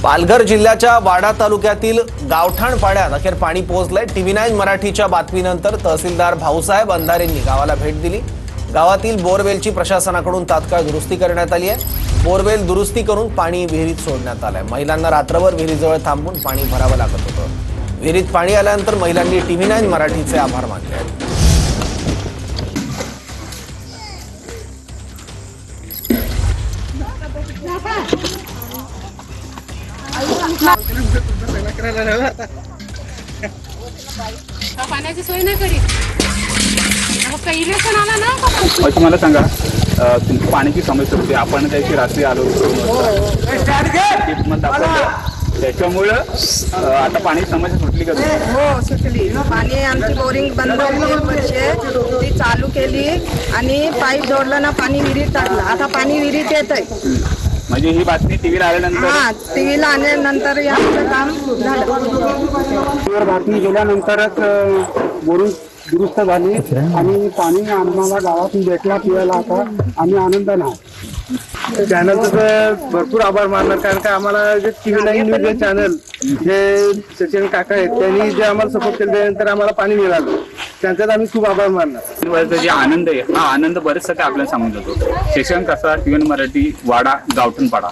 पालघर जिल्ह्याच्या वाडा तालुक्यातील गावठाण पाड्यात अखेर पाणी पोहोचलंय। TV9 मराठीच्या बातमीनंतर तहसीलदार भाऊसाहेब अंधारेंनी गावाला भेट दिली। गावातील बोरवेलची प्रशासनाकडून तात्काळ दुरुस्ती करण्यात आली आहे। बोरवेल दुरुस्ती करून पाणी विहिरीत सोडण्यात आलंय। महिलांना रात्रभर विहिरीजवळ थांबून पाणी भरावं लागत होतं। विहिरीत पाणी आल्यानंतर महिलांनी TV9 मराठीचे आभार मानले आहेत। पाण्याची सोय नाही करी इलेक्शन आला ना। तुम्हाला सांगा तुमची पाण्याची समस्या होती, आपण त्याची रात्री आलो त्याच्यामुळे आता पाणी समस्या सुटली का? हो सुटली। पाणी आमची बोरिंग बंद होती एक वर्ष, ती चालू केली आणि पाईप जोडलं ना, पाणी विहिरीत टाकलं। आता पाणी विहिरीत येत आहे। म्हणजे ही बातमी टीव्हीला आल्यानंतर? हा, टीव्हीला आल्यानंतर याचं काम झालं। बातमी गेल्यानंतरच बोरिंग दुरुस्त झाली आणि पाणी आम्हाला गावातून भेटला पियाला। आता आम्ही आनंदाने आहोत। चॅनलचं भरपूर आभार मानणार, कारण का आम्हाला जे TV9 न्यूज चॅनल जे सचिन काका आहेत त्यांनी जे आम्हाला सपोर्ट केलं, त्यानंतर आम्हाला पाणी मिळालं, त्यांच्यात आम्ही खूप आभार मानणार। जे आनंद आहे हा आनंद बरेचसा काय आपल्याला सांगून जातो। सेशन कसा TV9 मराठी वाडा गावठण पाडा।